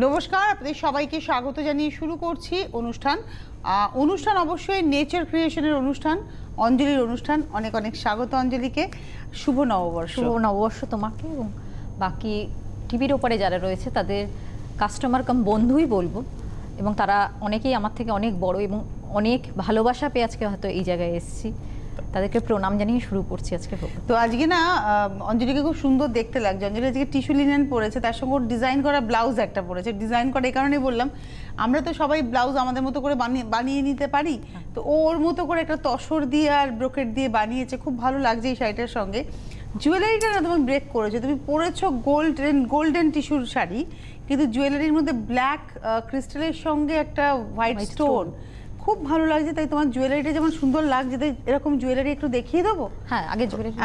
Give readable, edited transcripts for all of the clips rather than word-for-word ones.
নমস্কার, আপনাদের সবাইকে স্বাগত জানিয়ে শুরু করছি অনুষ্ঠান অবশ্যই নেচার ক্রিয়েশনের অনুষ্ঠান, অঞ্জলির অনুষ্ঠান। অনেক অনেক স্বাগত অঞ্জলিকে। শুভ নববর্ষ। শুভ নববর্ষ তোমাকে এবং বাকি টিভির ওপরে যারা রয়েছে তাদের কাস্টমার কাম বন্ধুই বলবো, এবং তারা অনেকেই আমার থেকে অনেক বড় এবং অনেক ভালোবাসা পেয়ে আজকে হয়তো এই জায়গায় এসেছি। তাদেরকে প্রণাম জানিয়ে শুরু করছি আজকে। তো আজকে না অঞ্জলিকে খুব সুন্দর দেখতে লাগছে। অঞ্জলি আজকে টিস্যু লিনেন পরেছে, তার সঙ্গে ওর ডিজাইন করা ব্লাউজ একটা পরেছে। ডিজাইন করা এই কারণে বললাম, আমরা তো সবাই ব্লাউজ আমাদের মতো করে বানিয়ে নিতে পারি, তো ওর মতো করে একটা তসর দিয়ে আর ব্রোকেট দিয়ে বানিয়েছে, খুব ভালো লাগছে এই শাড়িটার সঙ্গে। জুয়েলারিটা না তুমি ব্রেক করেছো, তুমি পরেছো গোল্ডেন টিস্যুর শাড়ি, কিন্তু জুয়েলারির মধ্যে ব্ল্যাক ক্রিস্টালের সঙ্গে একটা হোয়াইট স্টোন, খুব ভালো লাগছে। তাই তোমার জুয়েলারিটা যেমন সুন্দর লাগছে, তাই এরকম জুয়েলারি একটু দেখিয়ে দেবো। হ্যাঁ,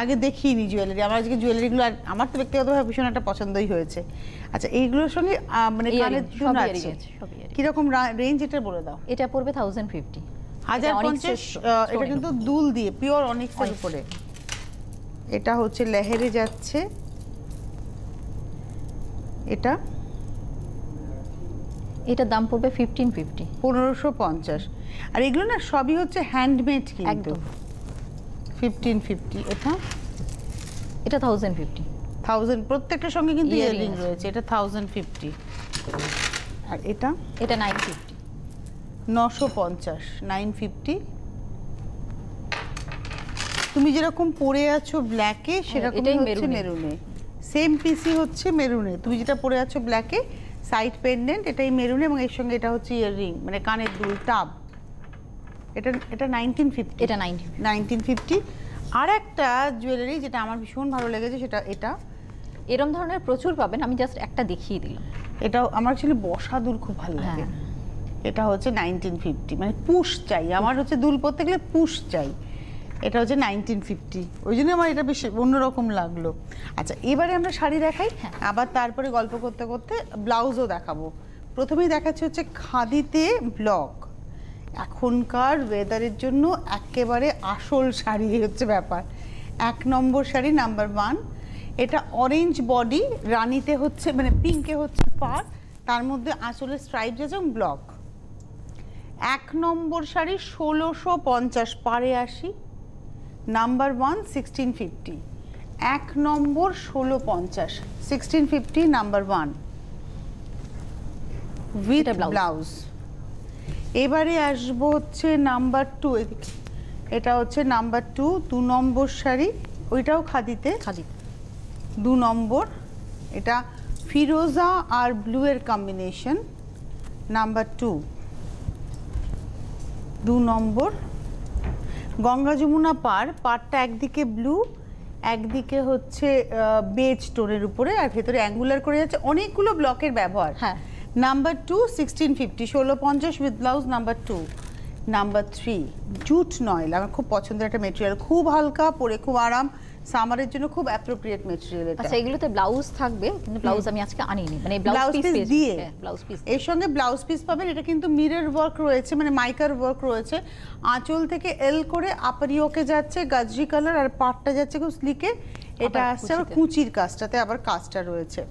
আগে দেখিনি জুয়েলারি। আমার আজকে জুয়েলারিগুলো আমার তো ব্যক্তিগতভাবে ভীষণ একটা পছন্দই হয়েছে। আচ্ছা, এইগুলোর সঙ্গে মানে কানের দুল আছে, কিরকম রেঞ্জ এটা বলে দাও। এটা পড়বে 1050, 1050। এটা কিন্তু দুল দিয়ে পিওর অনিক্সের উপরে। এটা হচ্ছে লেহেরে যাচ্ছে। এটার দাম পড়বে 1550। আর এগুলো না সবই হচ্ছে হ্যান্ডমেড, কিন্তু 1550। এটা 1050। প্রত্যেকটার সঙ্গে কিন্তু ইয়াররিং রয়েছে। এটা 1050। আর এটা 950। 950, 950। তুমি যেরকম পরে আছো ব্ল্যাকে, সেরকমই হচ্ছে মেরুনে। সেম পিসি হচ্ছে মেরুনে। তুমি যেটা পরে আছো ব্ল্যাকে, সাইড পেন্ডেন্ট এটাই মেরুনে, এবং এর সঙ্গে এটা হচ্ছে ইয়াররিং, মানে কানের দুল টাব। এটা 1950। এটা 1950। আর একটা জুয়েলারি যেটা আমার ভীষণ ভালো লেগেছে, সেটা এটা। এরকম ধরনের প্রচুর পাবেন, আমি জাস্ট একটা দেখিয়ে দিলাম। এটাও আমার অ্যাকচুয়ালি বসা দুল খুব ভালো লাগে। এটা হচ্ছে 1950, মানে পুশ চাই আমার, হচ্ছে দুল পরতে গেলে পুশ চাই। এটা হচ্ছে 1950, ওই জন্য আমার এটা বেশ অন্যরকম লাগলো। আচ্ছা, এবারে আমরা শাড়ি দেখাই, আবার তারপরে গল্প করতে করতে ব্লাউজও দেখাবো। প্রথমেই দেখাচ্ছে হচ্ছে খাদিতে ব্লক। এখনকার ওয়েদারের জন্য একেবারে আসল শাড়ি হচ্ছে ব্যাপার। 1 নম্বর শাড়ি, নাম্বার 1। এটা অরেঞ্জ বডি, রানিতে হচ্ছে মানে পিঙ্কে হচ্ছে পার, তার মধ্যে আঁচলের স্ট্রাইপস আছে এবং ব্লক। 1 নম্বর শাড়ি 1650 পারে 80। Number 1 1650। 1 number 1650, 1650, number 1 with blouse. এবারে আসবো হচ্ছে নাম্বার 2। এটা হচ্ছে নাম্বার 2, 2 নম্বর শাড়ি, ওইটাও খাদিতে। 2 নম্বর, এটা ফিরোজা আর ব্লু এর কম্বিনেশন। নাম্বার 2 নম্বর, গঙ্গা যমুনা পাড়টা একদিকে ব্লু, একদিকে হচ্ছে বেজ টোনের উপরে, আর ভেতরে অ্যাঙ্গুলার করে যাচ্ছে, অনেকগুলো ব্লকের ব্যবহার। Number 2 1650, 1650 with blouse. Number 2। Number 3 jute Noel, আমার খুব পছন্দের একটা মেটেরিয়াল, খুব হালকা, পরে খুব আরাম, সামারের জন্য খুব অ্যাপ্রোপ্রিয়েট মেটেরিয়াল এটা। আচ্ছা, এগুলোতে ব্লাউজ থাকবে, কিন্তু ব্লাউজ আমি আজকে আনিনি, মানে ব্লাউজ পিস দিয়ে ব্লাউজ পিস, এর সঙ্গে ব্লাউজ পিস পাবেন। এটা কিন্তু মিরর ওয়ার্ক রয়েছে, মানে মাইকার ওয়ার্ক রয়েছে। আঁচল থেকে এল করে আপরিওকে যাচ্ছে গাজরি কালার, আর পাটটা যাচ্ছে খুব স্লিকে। এটা আসছে আবার কুচির কাজটাতে, আবার কাজটা রয়েছে।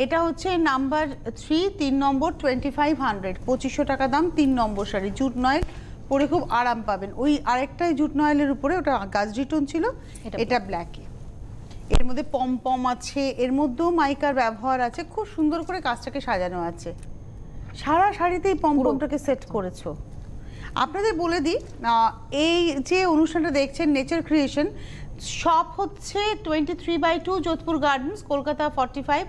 এটা হচ্ছে নাম্বার 3, 3 নম্বর 2500, 2500 টাকা দাম। 3 নম্বর শাড়ি, জুট নয়েল, পরে খুব আরাম পাবেন। ওই আরেকটাই জুট নয়েলের উপরে, ওটা গাজরি টোন ছিল, এটা ব্ল্যাকে। এর মধ্যে পম আছে, এর মধ্যেও মাইকার ব্যবহার আছে, খুব সুন্দর করে কাজটাকে সাজানো আছে। সারা শাড়িতেই পমটাকে সেট করেছো। আপনাদের বলে দিই, এই যে অনুষ্ঠানটা দেখছেন নেচার ক্রিয়েশন, শপ হচ্ছে 23/2 Jodhpur gardens, Kolkata 45,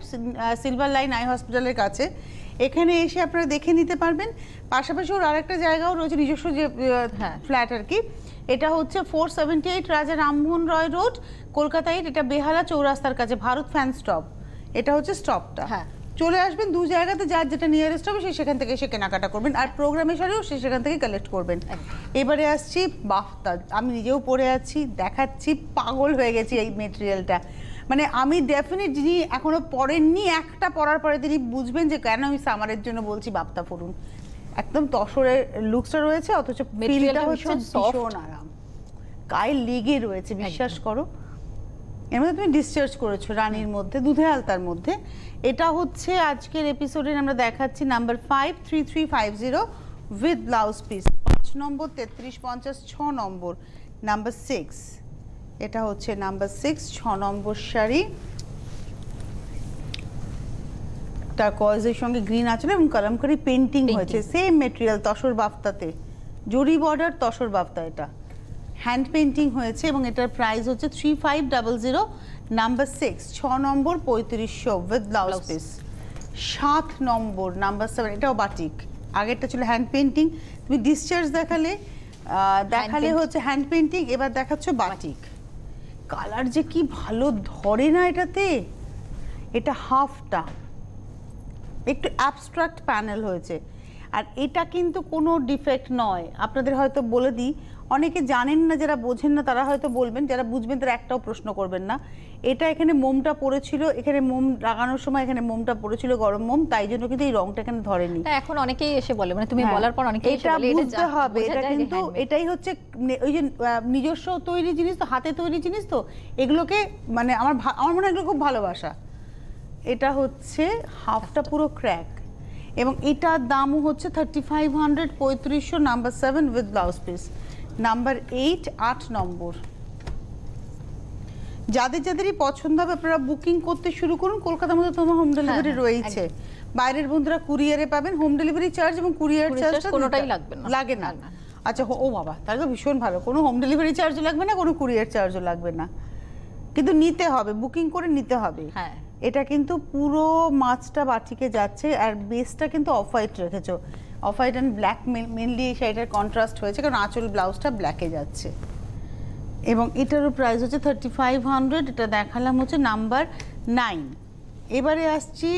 silver line I হসপিটালের কাছে। এখানে এসে আপনারা দেখে নিতে পারবেন। পাশাপাশি ওর আরেকটা জায়গাও রয়েছে, নিজস্ব যে ফ্ল্যাট আর কি। এটা হচ্ছে 478 রাজা রামমোহন রয় রোড, কলকাতায়। এটা বেহালা চৌরাস্তার কাছে, ভারত ফ্যান স্টপ, এটা হচ্ছে স্টপটা। চলে আসবেন, 2 জায়গাতে, যার যেটা নিয়ারেস্ট হবে সে সেখান থেকে এসে কেনাকাটা করবেন, আর প্রোগ্রামে সারেও সে সেখান থেকে কালেক্ট করবেন। এবারে আসছি বাফতা, আমি নিজেও পরে আছি, দেখাচ্ছি, পাগল হয়ে গেছি এই মেটেরিয়ালটা। মানে আমি ডেফিনেট, যিনি এখনো পরেননি, একটা পরার পরে তিনি বুঝবেন যে কেন আমি সামারের জন্য বলছি বাফতা পরুন। একদম তসরের লুকসটা রয়েছে, অথচ ফিলটা হচ্ছে ভীষণ আরাম, গায়ে লেগে রয়েছে, বিশ্বাস করো। এর মধ্যে তুমি ডিসচার্জ করেছো রানীর মধ্যে, দুধে আলতার মধ্যে। এটা হচ্ছে আজকের এপিসোডে আমরা দেখাচ্ছি number 53350 with blouse piece, 5 number 3350, 6 number, number 6। এটা হচ্ছে নাম্বার 6, 6 নম্বর শাড়ি, টার্কোয়েজের সঙ্গে গ্রিন আছে এবং কলমকারি পেন্টিং হয়েছে, সেম মেটেরিয়াল তসর বাফতাতে, জরি বর্ডার তসর বাফতা, এটা হ্যান্ড পেন্টিং হয়েছে এবং এটার প্রাইস হচ্ছে 3500, number 6, 6 number 3500 with blouse piece. 7 number number 7, এটাও বাটিক, আগেরটা ছিল হ্যান্ড পেন্টিং, তুমি ডিসচার্জ দেখালে হচ্ছে হ্যান্ড পেন্টিং, এবার দেখাচ্ছ বাটিক। কালার যে কি ভালো ধরে না এটাতে, এটা হাফটা একটু অ্যাবস্ট্রাক্ট প্যানেল হয়েছে, আর এটা কিন্তু কোনো ডিফেক্ট নয়। আপনাদের হয়তো বলে দিই, অনেকে জানেন না, যারা বোঝেন না তারা হয়তো বলবেন, যারা বুঝবেন তারা একটাও প্রশ্ন করবেন না। এটা এখানে মোমটা পড়েছিল, এখানে মোম লাগানোর সময় এখানে মোমটা পড়েছিল, গরম মোম, তাই জন্য কিন্তু এই রংটা এখানে ধরেনি। এখন অনেকেই এসে বলে, মানে তুমি বলার পর অনেকেই এসে বলে এটা বুঝতে হবে, এটা কিন্তু এটাই হচ্ছে ওই যে নিজস্ব তৈরি জিনিস তো, হাতে তৈরি জিনিস তো, এগুলোকে মানে আমার মনে হয় এগুলো খুব ভালোবাসা। এটা হচ্ছে হাফটা পুরো ক্র্যাক এবং এটার দামও হচ্ছে 3500, 3500, number 7 with blouse piece. Number 8, 8 নম্বর। যাদের যাদেরই পছন্দ হবে আপনারা বুকিং করতে শুরু করুন। কলকাতার মধ্যে তোমার হোম ডেলিভারি রয়েছে, বাইরের বন্ধুরা কুরিয়ারে পাবেন। হোম ডেলিভারি চার্জ এবং কুরিয়ার চার্জটা কোনোটাই লাগে না। আচ্ছা, ও বাবা, তাহলে তো ভীষণ ভালো, কোনো হোম ডেলিভারি চার্জও লাগবে না, কোনো কুরিয়ার চার্জও লাগবে না, কিন্তু নিতে হবে, বুকিং করে নিতে হবে। হ্যাঁ, এটা কিন্তু পুরো মাছটা বাটিকে যাচ্ছে, আর বেসটা কিন্তু অফ হোয়াইট রেখেছো, off white and black mainly এই শাড়িটার কন্ট্রাস্ট হয়েছে, কারণ আঁচল ব্লাউজটা ব্ল্যাকে যাচ্ছে। এবং এটারও প্রাইস হচ্ছে 3500, এটা দেখালাম হচ্ছে নাম্বার 9। এবারে আসছি,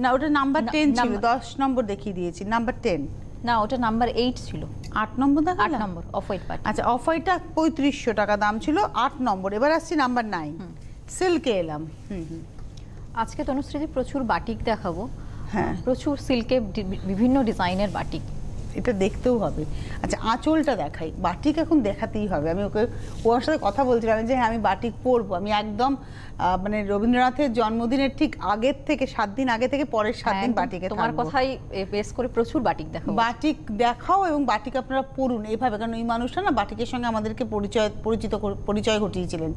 না ওটা নাম্বার 10 ছিল, 10 নম্বর দেখিয়ে দিয়েছি, নাম্বার 10 না, ওটা নাম্বার 8 ছিল, 8 নম্বর দেখালাম, 8 নম্বর অফ হোয়াইট পার্টি। আচ্ছা, অফ হোয়াইটটা 3500 টাকা দাম ছিল, 8 নম্বর। এবার আসছি নাম্বার 9, সিল্কে এলাম। আজকে তনুশ্রীজি প্রচুর বাটিক দেখাবো, হ্যাঁ, প্রচুর সিল্কে বিভিন্ন ডিজাইনের বাটিক, এটা দেখতেও হবে। আচ্ছা, আঁচলটা দেখাই, বাটিক এখন দেখাতেই হবে। আমি ওর সাথে কথা বলছিলাম যে হ্যাঁ আমি বাটিক পরবো, আমি একদম মানে রবীন্দ্রনাথের জন্মদিনের ঠিক আগের থেকে 7 দিন আগে থেকে পরের 7 দিন বাটিকে তোমার কথাই বেস করে প্রচুর বাটিক দেখাবো। বাটিক দেখাও এবং বাটিক আপনারা পড়ুন এইভাবে, কারণ এই মানুষটা না বাটিকের সঙ্গে আমাদেরকে পরিচয় ঘটিয়েছিলেন।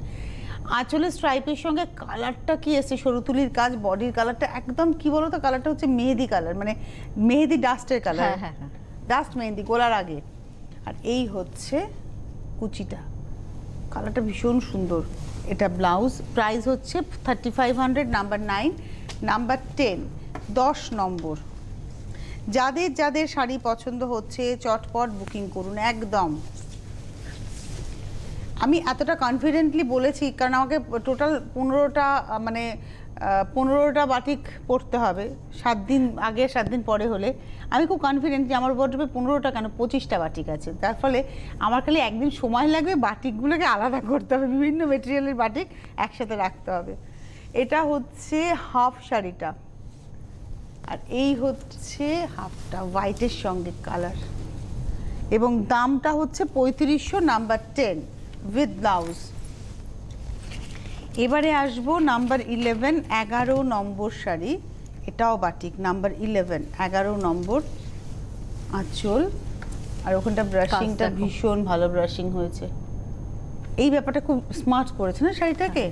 আঁচলের স্ট্রাইপের সঙ্গে কালারটা কি এসে, সরুতুলির কাজ, বডির কালারটা একদম কি বলতো, কালারটা হচ্ছে মেহেদি কালার, মানে মেহেদি ডাস্টের কালার, ডাস্ট মেহেদি গোলার আগে। আর এই হচ্ছে কুচিটা, কালারটা ভীষণ সুন্দর। এটা ব্লাউজ, প্রাইস হচ্ছে 3500, নাম্বার 9। নাম্বার 10, 10 নম্বর। যাদের যাদের শাড়ি পছন্দ হচ্ছে চটপট বুকিং করুন একদম। আমি এতটা কনফিডেন্টলি বলেছি কারণ আমাকে টোটাল 15টা মানে 15টা বাটিক পরতে হবে, 7 দিন আগে 7 দিন পরে হলে। আমি খুব কনফিডেন্ট যে আমার ওয়ার্ডরোবে 15টা কেন 25টা বাটিক আছে, তার ফলে আমার খালি একদিন সময় লাগবে বাটিকগুলোকে আলাদা করতে হবে, বিভিন্ন মেটেরিয়ালের বাটিক একসাথে রাখতে হবে। এটা হচ্ছে হাফ শাড়িটা, আর এই হচ্ছে হাফটা হোয়াইটের সঙ্গে কালার, এবং দামটা হচ্ছে 3500, নাম্বার 10 উইথ ব্লাউজ। এবারে আসবো নাম্বার 11, 11 নম্বর শাড়ি, এটাও বাটিক, নাম্বার 11, 11 নম্বর আঁচল, আর ওখানটা ব্রাশিংটা ভীষণ ভালো ব্রাশিং হয়েছে। এই ব্যাপারটা খুব স্মার্ট করেছে না শাড়িটাকে।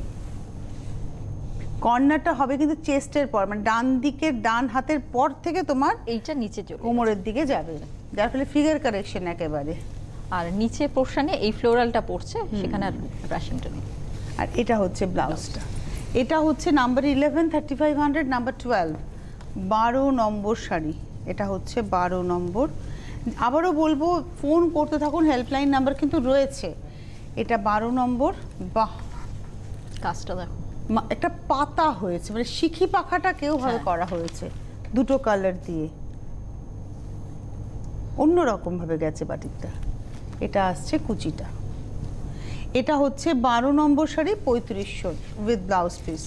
কর্নারটা হবে কিন্তু চেস্টের পর, মানে ডান দিকের ডান হাতের পর থেকে তোমার এইটা নিচে চলে কোমরের দিকে যাবে, যার ফলে ফিগার কারেকশন একেবারে। আর নিচে পোর্শনে এই ফ্লোরালটা পড়ছে, সেখানে আর ব্রাশিংটা নেই। আর এটা হচ্ছে ব্লাউজটা, এটা হচ্ছে নাম্বার 11, 3500, নাম্বার 12, 12 নম্বর শাড়ি। এটা হচ্ছে 12 নম্বর। আবারও বলবো ফোন করতে থাকুন, হেল্পলাইন নাম্বার কিন্তু রয়েছে। এটা 12 নম্বর। বাহ, কাজটা দেখো, একটা পাতা হয়েছে, মানে শিখি পাখাটাকেও ভাবে করা হয়েছে, দুটো কালার দিয়ে অন্যরকম ভাবে গেছে বাটিকটা। এটা আসছে কুচিটা। এটা হচ্ছে 12 নম্বর শাড়ি, 3500 উইথ ব্লাউজ পিস।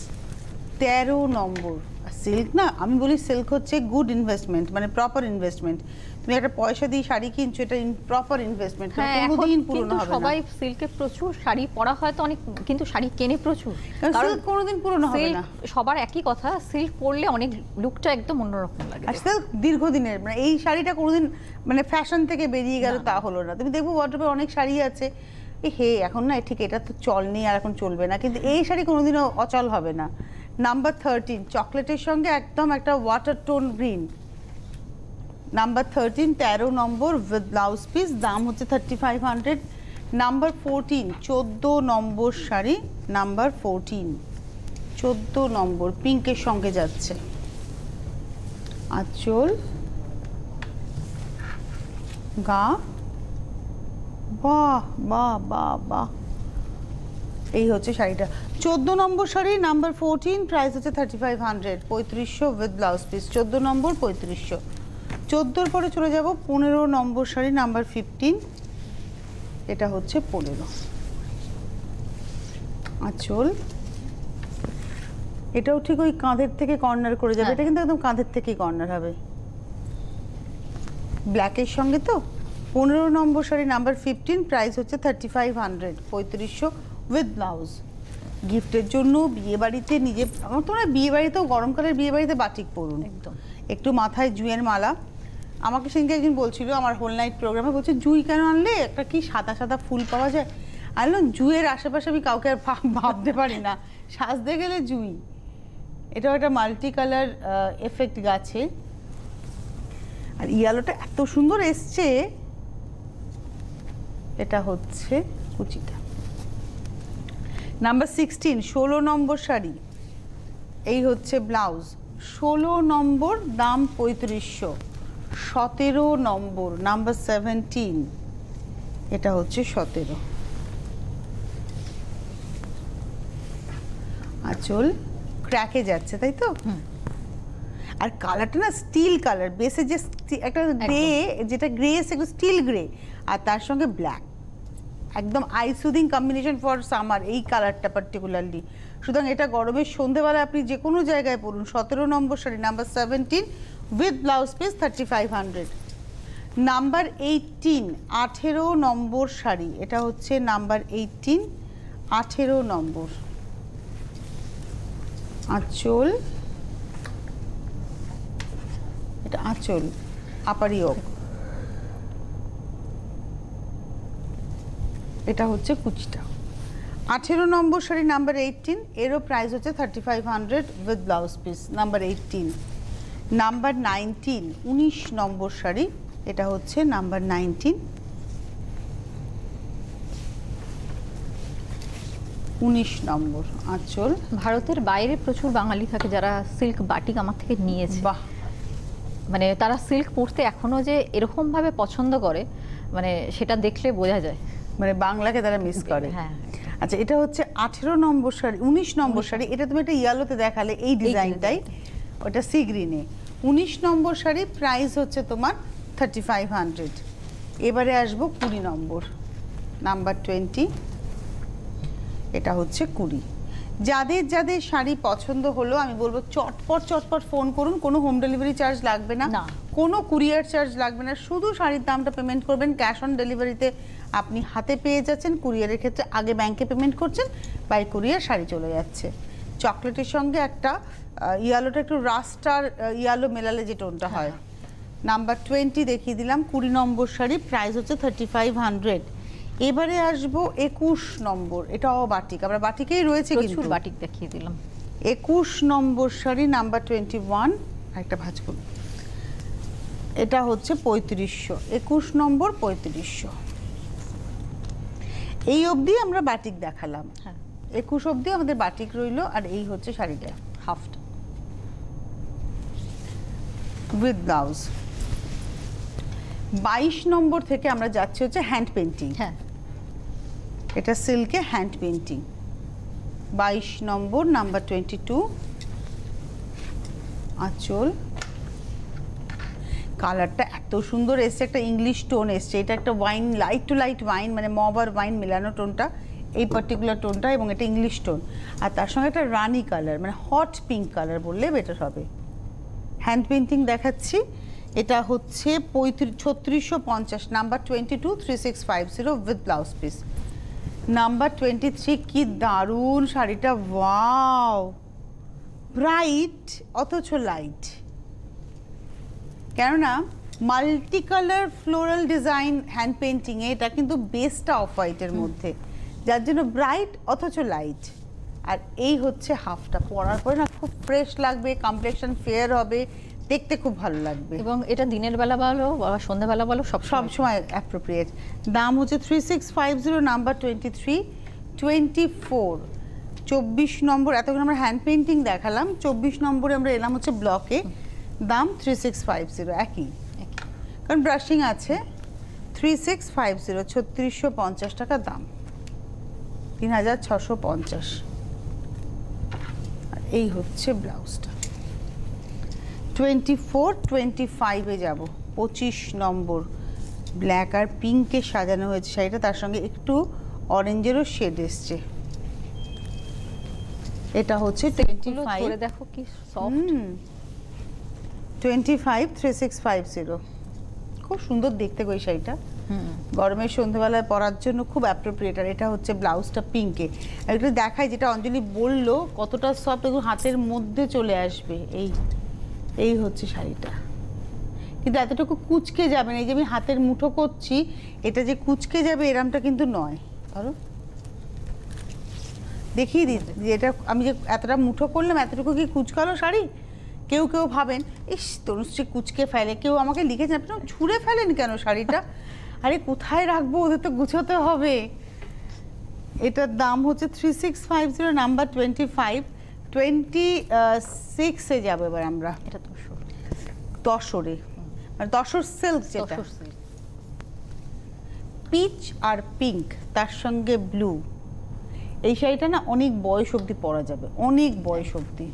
13 নম্বর সিল্ক, না আমি বলি সিল্ক হচ্ছে গুড ইনভেস্টমেন্ট, মানে প্রপার ইনভেস্টমেন্ট। তুমি তুমি একটা পয়সা দিয়ে শাড়ি কিনছো, এটা প্রপার ইনভেস্টমেন্ট, হ্যাঁ এখন কোনোদিন পুরনো কিন্তু হবে না। সবাই সিল্কে প্রচুর শাড়ি পরা হয় তো অনেক, কিন্তু শাড়ি কেনে প্রচুর, কারণ সিল্ক কোনোদিন পুরনো হবে সিল্ক না। সবার একই কথা, সিল্ক পরলে অনেক লুকটা একদম অন্যরকম লাগে। আর সিল্ক দীর্ঘদিনের, মানে এই শাড়িটা কোনোদিন মানে ফ্যাশন থেকে বেরিয়ে গেল তা হলো না। তুমি দেখবো ওয়ার্ড্রোবে অনেক শাড়ি আছে, হে এখন না ঠিক এটা তো চল নেই আর এখন চলবে না, কিন্তু এই শাড়ি কোনোদিনও অচল হবে না। নাম্বার 13 চকলেটের সঙ্গে একদম একটা water tone green. Number 13 13 number with blouse piece, দাম হচ্ছে 3500। নাম্বার 14 14 নম্বর শাড়ি, নাম্বার 14 14 নম্বর পিঙ্কের সঙ্গে যাচ্ছে, আঁচল গা, বাহ বাহ বাহ বাহ, এই হচ্ছে শাড়িটা। 14 নম্বর শাড়ি নাম্বার 14, প্রাইস হচ্ছে 3500, 3500 উইথ ব্লাউজ পিস। 14 নম্বর 3500। 14 পরে চলে যাব 15 নম্বর শাড়ি নাম্বার 15, এটা হচ্ছে 15 আঁচল, এটাও ঠিক ওই কাঁধের থেকে কর্নার করে যাবে, এটা কিন্তু একদম কাঁধের থেকেই কর্নার হবে, ব্ল্যাকের সঙ্গে তো। 15 নম্বর শাড়ি নাম্বার 15, প্রাইস হচ্ছে 3500, 3500 উইথ ব্লাউজ। গিফটের জন্য, বিয়ে বাড়িতে, নিজে, আমার তো না বিয়ে বাড়িতেও, গরমকালের বিয়ে বাড়িতে বাটিক পরুন একদম, একটু মাথায় জুঁয়ের মালা। আমাকে সেদিনকে একজন বলছিল আমার হোল নাইট প্রোগ্রামে, বলছে জুঁই কেন আনলে, একটা কি সাদা সাদা ফুল পাওয়া যায়। আনলাম জুঁয়ের আশেপাশে আমি কাউকে আর ভাবতে পারি না, সাজতে গেলে জুঁই। এটাও একটা মাল্টি কালার এফেক্ট গাছে, আর ইয়ালোটা এত সুন্দর এসছে। এটা হচ্ছে কুচিটা। নাম্বার 16 16 নম্বর শাড়ি, এই হচ্ছে ব্লাউজ। 16 নম্বর, দাম 3500। 17 নম্বর নাম্বার 17, এটা হচ্ছে 17। আঁচল ক্র্যাকে যাচ্ছে, তাই তো। আর কালারটা না স্টিল কালার, বেসে যে একটা গ্রে, যেটা গ্রে সেগুলো স্টিল গ্রে, আর তার সঙ্গে ব্ল্যাক, একদম I soothing combination for summer এই কালারটা পার্টিকুলারলি। সুতরাং এটা গরমের সন্ধেবেলা আপনি যে কোনো জায়গায় পরুন। 17 নম্বর sari number 17 with blouse piece, 3500। Number 18 18 নম্বর শাড়ি, এটা হচ্ছে নাম্বার 18 18 নম্বর আঁচল, এটা আঁচল আপার ইয়োক, এটা হচ্ছে কুচিটা। 18 নম্বর শাড়ি নাম্বার 18, এরও প্রাইস হচ্ছে 3500 with blouse piece, number 18। Number 19 19 নম্বর শাড়ি, এটা হচ্ছে নাম্বার 19 19 নম্বর আঁচল। ভারতের বাইরে প্রচুর বাঙালি থাকে যারা সিল্ক বাটিক আমার থেকে নিয়েছে। বাহ, মানে তারা সিল্ক পরতে এখনো যে এরকম ভাবে পছন্দ করে, মানে সেটা দেখলে বোঝা যায়, মানে বাংলাকে তারা মিস করে। হ্যাঁ। আচ্ছা, এটা হচ্ছে 18 নম্বর শাড়ি 19 নম্বর শাড়ি, এটা তুমি একটা ইয়েলোতে দেখালে এই ডিজাইনটাই, ওটা সি গ্রিনে। 19 নম্বর শাড়ি, প্রাইস হচ্ছে তোমার 3500। এবারে আসবো 20 নম্বর নাম্বার 20, এটা হচ্ছে 20। যাদের যাদের শাড়ি পছন্দ হলো আমি বলবো চটপট চটপট ফোন করুন, কোনো হোম ডেলিভারি চার্জ লাগবে না, কোনো কুরিয়ার চার্জ লাগবে না, শুধু শাড়ির দামটা পেমেন্ট করবেন। ক্যাশ অন ডেলিভারিতে আপনি হাতে পেয়ে যাচ্ছেন, কুরিয়ারের ক্ষেত্রে আগে ব্যাংকে পেমেন্ট করছেন, বাই কুরিয়ার শাড়ি চলে যাচ্ছে। চকলেটের সঙ্গে একটা ইয়ালোটা একটু রাস্টার ইয়ালো মেলালে যে টোনটা হয়। নাম্বার 20 দেখিয়ে দিলাম, 20 নম্বর শাড়ি, প্রাইস হচ্ছে 3500। এবারে আসবো 21 নম্বর, এটাও বাটিক, আমরা বাটিকেই রয়েছে কিন্তু বাটিক দেখিয়ে দিলাম। 21 নম্বর শাড়ি নাম্বার 21, একটা ভাঁজ করুন, এটা হচ্ছে 3500। 21 নম্বর 3500। এই অবধি আমরা বাটিক দেখালাম, 21 অবধি আমাদের বাটিক রইলো। আর এই হচ্ছে শাড়িটা হাফটা উইথ ব্লাউজ। 22 নম্বর থেকে আমরা যাচ্ছি হচ্ছে হ্যান্ড পেন্টিং। হ্যাঁ, এটা সিল্কে হ্যান্ড পেন্টিং। 22 নম্বর নাম্বার 22 আঁচল, কালারটা এত সুন্দর এসছে, একটা ইংলিশ টোন এসছে, এটা একটা wine, light to light wine, মানে মব আর ওয়াইন মেলানো টোনটা, এই পার্টিকুলার টোনটা, এবং এটা ইংলিশ টোন। আর তার সঙ্গে একটা রানি কালার, মানে হট পিঙ্ক কালার বললে বেটার হবে। হ্যান্ড পেন্টিং দেখাচ্ছি, এটা হচ্ছে 3650, number 22 3650 with blouse piece. Number 23, কি দারুণ শাড়িটা, ওয়াও, ব্রাইট অথচ লাইট। কেননা multi colour floral design hand পেন্টিংয়ে এটা কিন্তু বেসটা অফ হোয়াইটের মধ্যে, যার জন্য ব্রাইট অথচ লাইট। আর এই হচ্ছে হাফটা, পরার পরে না খুব ফ্রেশ লাগবে, কমপ্লেকশন ফেয়ার হবে, দেখতে খুব ভালো লাগবে। এবং এটা দিনের বেলা বলো বা সন্ধ্যাবেলা বলো সব সময় অ্যাপ্রোপ্রিয়েট। দাম হচ্ছে 3650, নাম্বার 23 24 24 নম্বর। এতক্ষণ আমরা হ্যান্ড পেন্টিং দেখালাম, 24 নম্বরে আমরা এলাম হচ্ছে ব্লকে। দাম 3650, একই, কারণ ব্রাশিং আছে। 3650, 3650 টাকা দাম, 3650। আর এই হচ্ছে ব্লাউজটা। 24 25-এ যাব, 25 নম্বর, ব্ল্যাক আর পিঙ্কে সাজানো হয়েছে শাড়িটা, তার সঙ্গে একটু অরেঞ্জেরও শেড এসছে। এটা হচ্ছে 25, ধরে দেখো কি সফট। 25 3650, খুব সুন্দর দেখতে গো এই শাড়িটা, গরমের সন্ধ্যাবেলায় পরার জন্য খুব অ্যাপ্রোপ্রিয়েট। আর এটা হচ্ছে ব্লাউজটা পিঙ্কে। আর একটু দেখাই, যেটা অঞ্জলি বললো কতটা সফট, একটু হাতের মধ্যে চলে আসবে। এই হচ্ছে শাড়িটা, কিন্তু এতটুকু কুচকে যাবে না। এই যে আমি হাতের মুঠো করছি, এটা যে কুচকে যাবে এরমটা কিন্তু নয়। ধরো দেখিয়ে দিই, যে এটা আমি যে এতটা মুঠো করলাম, এতটুকু কি কুচকালো শাড়ি? কেউ কেউ ভাবেন ইস তনুশ্রী কুচকে ফেলে, কেউ আমাকে লিখেছেন আপনি ছুঁড়ে ফেলেন কেন শাড়িটা? আরে কোথায় রাখবো, ওদের তো গুছোতে হবে। এটার দাম হচ্ছে 3650, নাম্বার 25 26-এ যাবো এবার আমরা। এটা তসরে, মানে তসর সিল্ক, যেটা পিচ আর পিঙ্ক তার সঙ্গে ব্লু। এই শাড়িটা না অনেক বয়স অবধি পরা যাবে, অনেক বয়স অবধি।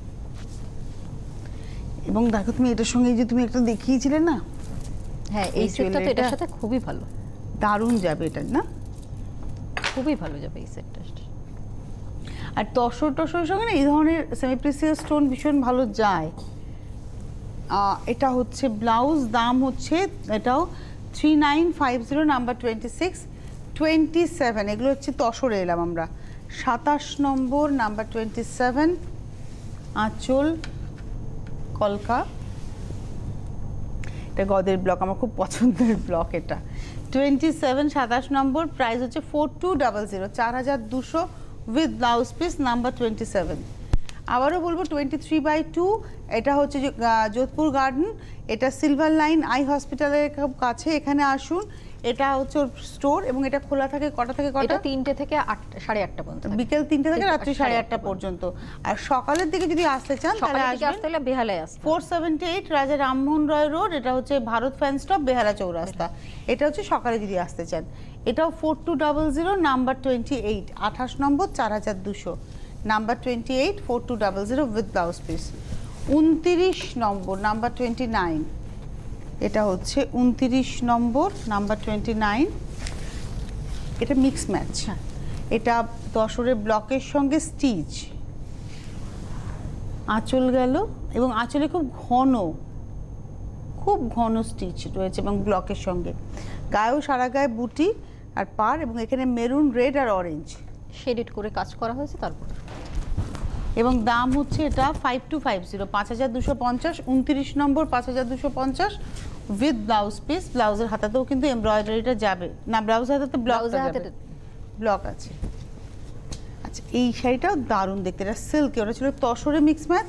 এবং দেখো তুমি এটার সঙ্গে যে তুমি একটা দেখিয়েছিলে না, হ্যাঁ এই সেটটা তো এটার সাথে খুবই ভালো, দারুণ যাবে এটা না, খুবই ভালো যাবে এই সেটটা। আর টসরের সঙ্গে না এই ধরনের সেমি প্রিসিয়াস স্টোন ভীষণ ভালো যায়। এটা হচ্ছে ব্লাউজ, দাম হচ্ছে এটাও 3950, নাম্বার 26 27। এগুলো হচ্ছে তসরে এলাম আমরা। 27 নম্বর, নাম্বার 27, আঁচল কলকা। এটা গদের ব্লক, আমার খুব পছন্দের ব্লক এটা। 27 27 নম্বর, প্রাইস হচ্ছে 4200, 4200 উইথ ব্লাউজ পিস, নাম্বার 27। আবারও বলবো 23/2, এটা হচ্ছে যোধপুর গার্ডেন, এটা সিলভার লাইন আই হসপিটালের কাছে, এখানে আসুন। এটা হচ্ছে ওর স্টোর, এবং এটা খোলা থাকে কটা থেকে কটা? এটা 3টে থেকে 8:30 পর্যন্ত, বিকেল 3টে থেকে রাত্রি 8:30 পর্যন্ত। আর সকালের দিকে যদি আসতে চান তাহলে আসতে হলে বেহালায় আসতে, 478 রাজা রামমোহন রয় রোড, এটা হচ্ছে ভারত ফ্যান স্টপ, বেহালা চৌরাস্তা। এটা হচ্ছে সকালে যদি আসতে চান। এটাও 4200, number 28 28 number, 4200, number 28 4200 with blouse piece. 29 number, number 29, এটা হচ্ছে 29 নম্বর, নাম্বার 29। এটা মিক্স ম্যাচ, এটা তসরের ব্লকের সঙ্গে স্টিচ, আঁচল গেল, এবং আঁচলে খুব ঘন স্টিচ রয়েছে, এবং ব্লকের সঙ্গে গায়েও সারা গায়ে বুটি আর পার, এবং এখানে মেরুন, রেড আর অরেঞ্জ শেডেড করে কাজ করা হয়েছে। তারপর এবং দাম হচ্ছে এটা 5250, 5250। 29 নম্বর, 5250 উইথ ব্লাউজ পিস। ব্লাউজের হাতাতেও কিন্তু এমব্রয়ডারিটা যাবে না, ব্লাউজের হাতাতে ব্লক আছে। আচ্ছা, এই শাড়িটাও দারুণ দেখতে, এটা সিল্কে, ওটা ছিল তসরে মিক্স ম্যাচ,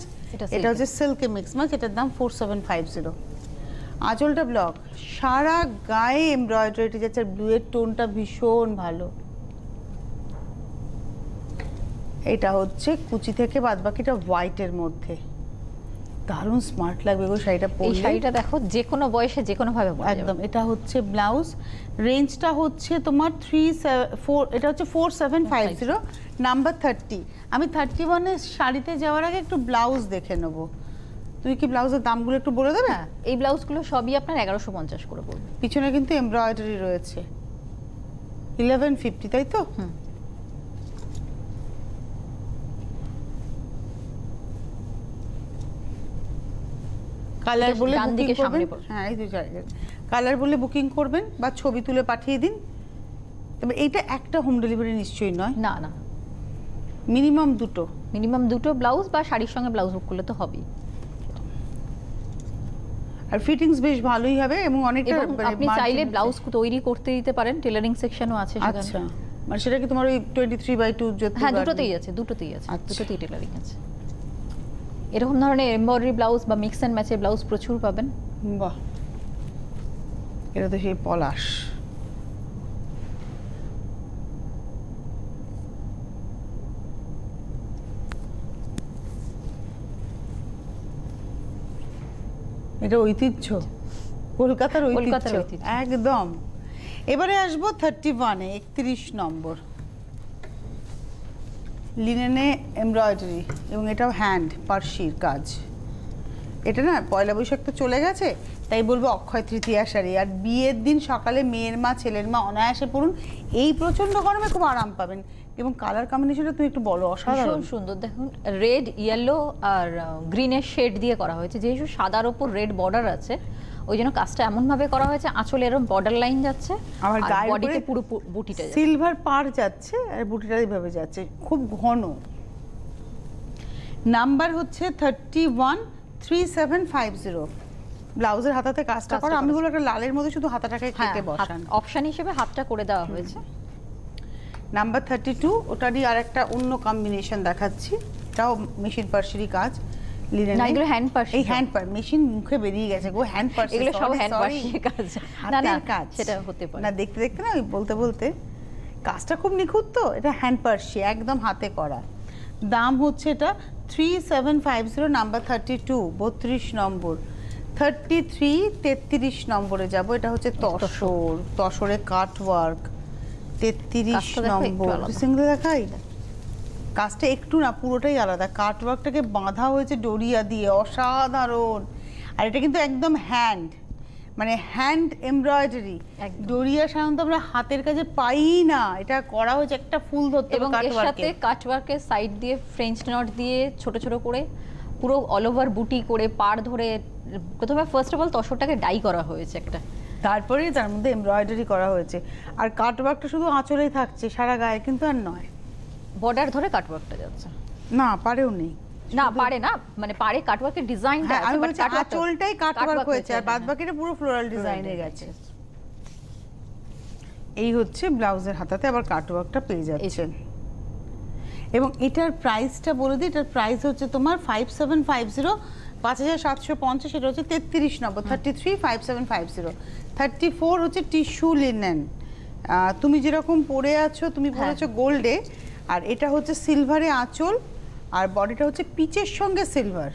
এটা হচ্ছে সিল্কে মিক্স ম্যাচ। এটার দাম 4750। আঁচলটা ব্লক, সারা গায়ে এমব্রয়ডারিটা যাচ্ছে, আর ব্লু এর টোনটা ভীষণ ভালো। এটা হচ্ছে কুচি থেকে বাদবাকিটা হোয়াইটের মধ্যে, দারুণ স্মার্ট লাগবে গো শাড়িটা পরলে। এই শাড়িটা দেখো যে কোনো বয়সে যে কোনো ভাবে পরা যাবে একদম। এটা হচ্ছে ব্লাউজ, রেঞ্জটা হচ্ছে তোমার 34, এটা হচ্ছে 4750, নাম্বার 30। আমি 31 এর শাড়িতে যাওয়ার আগে একটু ব্লাউজ দেখে নেবো। তুই কি ব্লাউজের দামগুলো একটু বলে দেবে? এই ব্লাউজগুলো সবই আপনার 1150 করে পড়বে। পিছনে কিন্তু এমব্রয়ডারি রয়েছে। 1150, তাই তো? কালার বলে ডান বুকিং দিকে সামনে করবেন। হ্যাঁ এই দুই জায়গায় কালার বলে বুকিং করবেন বা ছবি তুলে পাঠিয়ে দিন। তবে এইটা একটা হোম ডেলিভারি নিশ্চয়ই নয়, না না, মিনিমাম দুটো। মিনিমাম দুটো ব্লাউজ বা শাড়ির সঙ্গে ব্লাউজ বুক করলে তো হবেই। আর ফিটিংস বেশ ভালোই হবে এবং অনেকটা এবং আপনি চাইলে ব্লাউজ তৈরি করতে দিতে পারেন, টেলারিং সেকশনও আছে সেখানে। আচ্ছা, মানে সেটা কি তোমার ওই 23/2 হ্যাঁ দুটোতেই আছে, দুটোতেই আছে, আচ্ছা। দুটোতেই টেলারিং আছে। এরকম ধরনের এমব্রয়ডারি ব্লাউজ বা মিক্স অ্যান্ড ম্যাচের ব্লাউজ প্রচুর পাবেন। বাহ, এটা তো সেই পলাশ। এটা ঐতিহ্য, কলকাতার কলকাতার ঐতিহ্য ঐতিহ্য। একদম। এবারে আসবো 31-এ 31 নম্বর লিনেনে এমব্রয়ডারি এবং এটাও হ্যান্ড পার্সির কাজ। এটা না পয়লা বৈশাখ তো চলে গেছে, তাই বলবো অক্ষয় তৃতীয়া শাড়ি। আর বিয়ের দিন সকালে মেয়ের মা ছেলের মা অনায়াসে পড়ুন, এই প্রচন্ড গরমে খুব আরাম পাবেন। এবং কালার কম্বিনেশনটা তুমি একটু বলো, অসাধারণ ভীষণ সুন্দর। দেখুন রেড, ইয়েলো আর গ্রিনের শেড দিয়ে করা হয়েছে, যেহেতু সাদার ওপর রেড বর্ডার আছে ওই জন্য কাজটা এমন ভাবে করা হয়েছে, আঁচলে এরকম বর্ডার লাইন যাচ্ছে আবার আর গায়ের বডিতে উপরে পুরো বুটিটা যাচ্ছে। সিলভার পার যাচ্ছে আর বুটিটা এইভাবে যাচ্ছে, খুব ঘন। নাম্বার হচ্ছে 313750। ব্লাউজের হাতাতে কাজটা করা। আমি বলবো একটা লালের মধ্যে শুধু হাতাটাকে কেটে বসান, অপশন হিসেবে হাতটা করে দেওয়া হয়েছে। নাম্বার 32 ওটারই আর একটা অন্য কম্বিনেশন দেখাচ্ছি, এটাও মেশিন পার্সিরই কাজ। লিনেন না এগুলো হ্যান্ড পার্সি, এই হ্যান্ড পার মেশিন মুখে বেরিয়ে গেছে গো, হ্যান্ড পার্সি এগুলো সব হ্যান্ড পার্সি কাজ। না না কাজ সেটা হতে পারে না, দেখতে দেখতে না ওই বলতে বলতে কাজটা খুব নিখুঁত। তো এটা হ্যান্ড পার্সি একদম হাতে করা। দাম হচ্ছে এটা 3750, নাম্বার 32 32 নম্বর। 33 33 নম্বরে যাব, এটা হচ্ছে তসর, তসরে কাট ওয়ার্ক। 33 কাজটা দেখো একটু নম্বর আলাদা। সিঙ্গেল দেখাই, কাজটা একটু না পুরোটাই আলাদা। কাট ওয়ার্কটাকে বাঁধা হয়েছে ডোরিয়া দিয়ে, অসাধারণ। আর এটা কিন্তু একদম হ্যান্ড, মানে হ্যান্ড এমব্রয়ডারি। একদম। ডোরিয়া সাধারণত আমরা হাতের কাজে পাই না, এটা করা হয়েছে একটা ফুল ধরতে এবং কাট এর সাথে ওয়ার্কে। কাট ওয়ার্কের সাইড দিয়ে ফ্রেঞ্চ নট দিয়ে ছোট ছোট করে পুরো অল ওভার বুটি করে পাড় ধরে প্রথমে ফার্স্ট অফ অল তসরটাকে ডাই করা হয়েছে একটা, তারপরে তার মধ্যে এমব্রয়ডারি করা হয়েছে। আর কাট ওয়ার্কটা শুধু আঁচলেই থাকছে, সারা গায়ে কিন্তু আর নয়। বর্ডার ধরে কাট ওয়ার্কটা যাচ্ছে। না পারেও নেই, না পারে না, মানে পারে কাট ওয়ার্কের ডিজাইনটা হ্যাঁ আছে, আমি বাট বলছি আঁচলটাই কাট ওয়ার্ক হয়েছে আর বাদ বাকিটা পুরো ফ্লোরাল ডিজাইনে গেছে। এই হচ্ছে ব্লাউজের হাতাতে আবার কাট ওয়ার্কটা পেয়ে যাচ্ছেন। এবং এটার প্রাইসটা বলে দিই, এটার প্রাইস হচ্ছে তোমার 5750, 5750। এটা হচ্ছে 33 নম্বর 335750। 34 হচ্ছে টিস্যু লিনেন। তুমি যেরকম পরে আছো, তুমি পরেছো গোল্ডে, আর এটা হচ্ছে সিলভারে আঁচল, আর বডিটা হচ্ছে পিচের সঙ্গে সিলভার।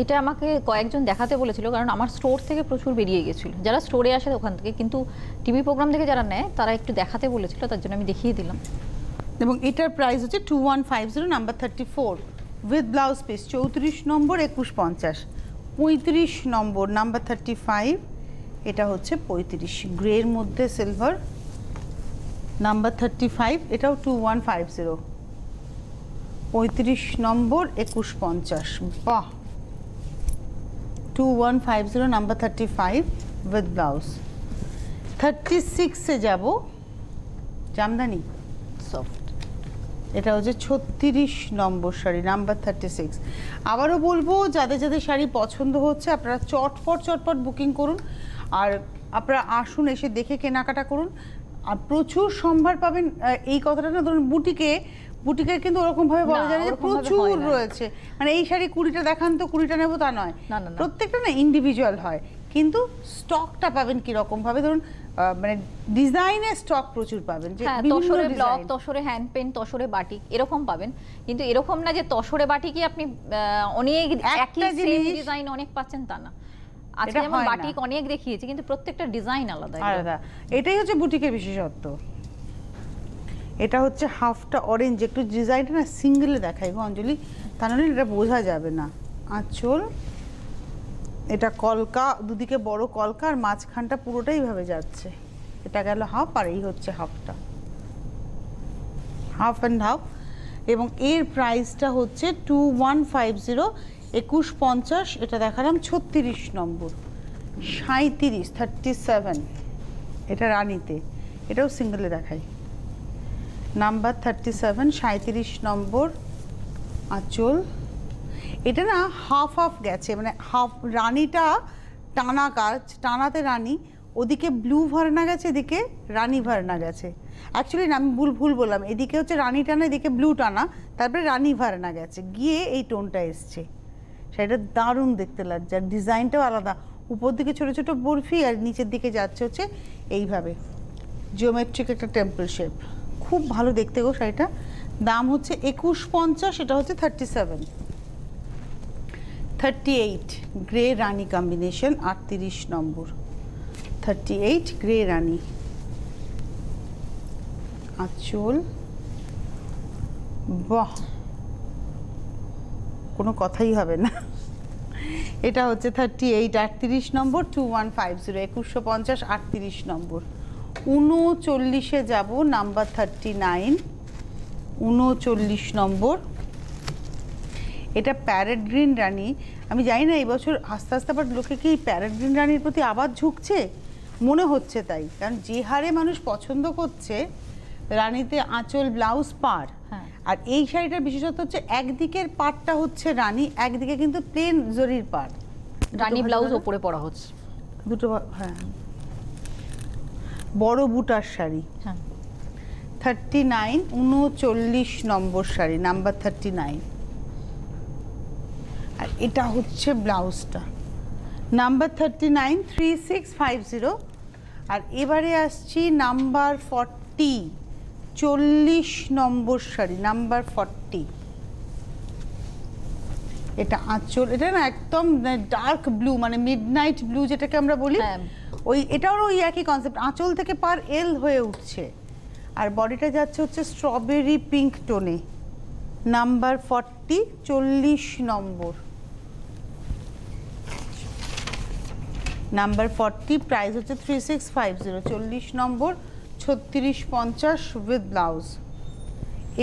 এটা আমাকে কয়েকজন দেখাতে বলেছিল, কারণ আমার স্টোর থেকে প্রচুর বেরিয়ে গেছিল, যারা স্টোরে আসে ওখান থেকে, কিন্তু টিভি প্রোগ্রাম থেকে যারা নেয় তারা একটু দেখাতে বলেছিল, তার জন্য আমি দেখিয়ে দিলাম। এবং এটার প্রাইস হচ্ছে 2150, number 34 with blouse piece. 34 number 2150। 35 number number 35, এটা হচ্ছে 35 গ্রের মধ্যে সিলভার, নাম্বার 35, এটাও 2150। 35 নম্বর 2150। বাহ, 2150 নাম্বার 35 উইথ ব্লাউজ। 36-এ যাব, জামদানি সফট, এটা হচ্ছে 36 নম্বর শাড়ি, নাম্বার 36। আবারও বলবো, যাদের যাদের শাড়ি পছন্দ হচ্ছে আপনারা চটপট বুকিং করুন, আর আপনারা আসুন, এসে দেখে কেনাকাটা করুন। আর প্রচুর সম্ভার পাবেন। এই কথাটা না, ধরুন বুটিকের কিন্তু ওরকম ভাবে বলা যায় না যে প্রচুর রয়েছে, মানে এই শাড়ি 20টা দেখান তো 20টা নেবো তা নয়, প্রত্যেকটা না ইন্ডিভিজুয়াল হয়। কিন্তু স্টকটা পাবেন কিরকম ভাবে, ধরুন মানে ডিজাইনের স্টক প্রচুর পাবেন, যে তসরে ব্লক, তসরে হ্যান্ড পেন, তসরে বাটিক এরকম পাবেন, কিন্তু এরকম না যে তসরে বাটিকই আপনি অনেক একই সেম ডিজাইন অনেক পাচ্ছেন তা না। আজকে যেমন বাটিক অনেক দেখিয়েছি, কিন্তু প্রত্যেকটা ডিজাইন আলাদা আলাদা। এটাই হচ্ছে বুটিকের বিশেষত্ব। এটা হচ্ছে হাফটা অরেঞ্জ, একটু ডিজাইনটা না সিঙ্গেলে দেখাই গো অঞ্জলি, তা নাহলে এটা বোঝা যাবে না। আঁচল, এটা কলকা, দুদিকে বড় কলকা, আর মাঝখানটা পুরোটাই ভাবে যাচ্ছে। এটা গেল হাফ, আর এই হচ্ছে হাফটা, হাফ অ্যান্ড হাফ। এবং এর প্রাইসটা হচ্ছে 2150। 2150, এটা দেখালাম 36 নম্বর, 37 37, এটা রানীতে, এটাও সিঙ্গেলে দেখাই, নাম্বার 37 37 নম্বর আঁচল। এটা না হাফ হাফ গেছে, মানে হাফ রানীটা টানা কাজ, টানাতে রানী, ওদিকে ব্লু ভার্না গেছে, এদিকে রানী ভার্না গেছে। অ্যাকচুয়ালি আমি ভুল বললাম, এদিকে হচ্ছে রানী টানা, এদিকে ব্লু টানা, তারপরে রানী ভার্না গেছে, গিয়ে এই টোনটা এসছে। সেটা দারুণ দেখতে লাগছে, আর ডিজাইনটাও আলাদা, উপর দিকে ছোট ছোট বরফি আর নিচের দিকে যাচ্ছে হচ্ছে এইভাবে জিওমেট্রিক একটা টেম্পল শেপ। খুব ভালো দেখতে গো শাড়িটা। দাম হচ্ছে 2150, এটা হচ্ছে 37। 38 গ্রে রানী কম্বিনেশন, 38 নম্বর, 38 গ্রে রানী আঁচল। বাহ, কোনো কথাই হবে না। এটা হচ্ছে 38 38 নম্বর, 2150, 2150 38 নম্বর। 39-এ যাব, নাম্বার 39, 39 নম্বর। এটা প্যারেট গ্রিন রানী। আমি জানি না এই বছর আস্তে আস্তে আবার লোকে কি প্যারেট গ্রিন রানীর প্রতি আবার ঝুঁকছে, মনে হচ্ছে তাই, কারণ যে হারে মানুষ পছন্দ করছে রানীতে আঁচল ব্লাউজ পার। আর এই শাড়িটার বিশেষত্ব হচ্ছে একদিকের পাড়টা হচ্ছে রানী, একদিকে কিন্তু প্লেন জরির পাড়, রানী ব্লাউজ ওপরে পরা হচ্ছে দুটো। হ্যাঁ, বড় বুটার শাড়ি। 39 39 নম্বর শাড়ি, নাম্বার 39। আর এটা হচ্ছে ব্লাউজটা, নাম্বার 39 3650। আর এবারে আসছি নাম্বার 40, 40 নম্বর শাড়ি, নাম্বার 40। এটা আঁচল, এটা না একদম ডার্ক ব্লু, মানে মিডনাইট ব্লু যেটাকে আমরা বলি, ওই এটাও ওই একই কনসেপ্ট, আঁচল থেকে পার এল হয়ে উঠছে। আর বডিটা যাচ্ছে হচ্ছে স্ট্রবেরি পিঙ্ক টোনে, নাম্বার 40, 40 নম্বর, নাম্বার 40, প্রাইস হচ্ছে 3650, 40 নম্বর, 3650 উইথ ব্লাউজ।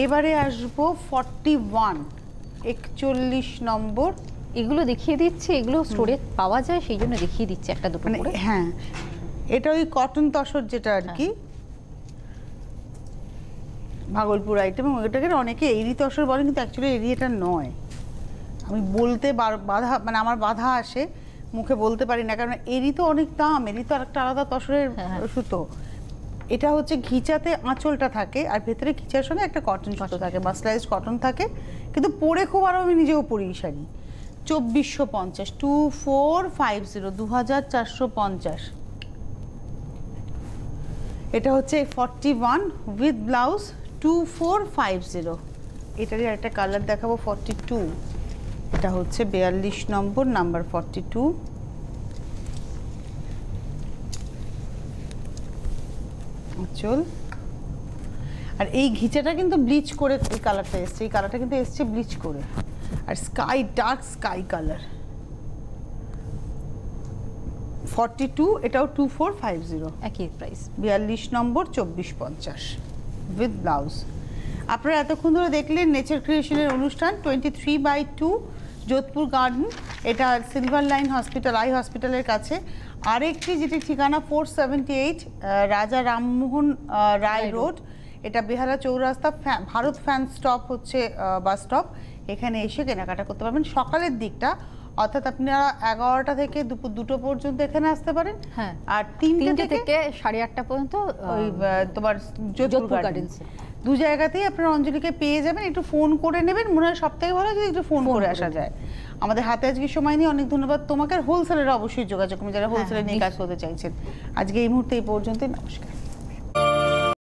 এবারে আসবো 41, 41 নম্বর। এগুলো দেখিয়ে দিচ্ছে, এগুলো স্টোরে পাওয়া যায়, সেই জন্য দেখিয়ে দিচ্ছে একটা দুটো মানে করে। হ্যাঁ, এটা ওই কটন তসর যেটা আর কি, ভাগলপুর আইটেম। ওটাকে অনেকে এরি তসর বলেন, কিন্তু অ্যাকচুয়ালি এরি এটা নয়। আমি বলতে বাধা, মানে আমার বাধা আসে, মুখে বলতে পারি না, কারণ এরি তো অনেক দাম, এরি তো আরেকটা আলাদা তসরের সুতো। এটা হচ্ছে ঘিচাতে আঁচলটা থাকে, আর ভেতরে ঘিচার সঙ্গে একটা কটন সুতো থাকে, মাসলাইজড কটন থাকে, কিন্তু পরে খুব, আরও আমি নিজেও পরি এই শাড়ি। 2450, 2450, 2450। এটা হচ্ছে 41 উইথ ব্লাউজ, 2450। এটারই একটা কালার দেখাবো, 42। এটা হচ্ছে 42 নম্বর, নাম্বার 42। আঁচল। আর এই ঘিচাটা কিন্তু ব্লিচ করে এই কালারটা এসছে, এই কালারটা কিন্তু এসছে ব্লিচ করে, আর স্কাই ডার্ক স্কাই কালার। 42, এটাও 2450, একই প্রাইস। 42 number, 2450 with blouse. আপনারা এতক্ষণ ধরে দেখলেন নেচার ক্রিয়েশনের অনুষ্ঠান 23/2 যোধপুর গার্ডেন। এটা সিলভার লাইন হসপিটাল, আই হসপিটালের কাছে। আরেকটি যেটি ঠিকানা 478 রাজা রামমোহন রায় রোড, এটা বেহালা চৌরাস্তা, ভারত ফ্যান স্টপ হচ্ছে বাস স্টপ। এখানে এসে কেনাকাটা করতে পারবেন সকালের দিকটা, অর্থাৎ আপনারা 11টা থেকে দুপুর 2টো পর্যন্ত এখানে আসতে পারেন। হ্যাঁ, আর 3টে থেকে 8:30 পর্যন্ত ওই তোমার যোধপুর গার্ডেন্স। দু জায়গাতেই আপনারা অঞ্জলিকে পেয়ে যাবেন। একটু ফোন করে নেবেন, মনে হয় সবথেকে ভালো যদি একটু ফোন করে আসা যায়। আমাদের হাতে আজকে সময় নিয়ে অনেক ধন্যবাদ তোমাকে। হোলসেলের অবশ্যই যোগাযোগ করবেন যারা হোলসেলে নিয়ে কাজ করতে চাইছেন। আজকে এই মুহূর্তে এই পর্যন্তই, নমস্কার।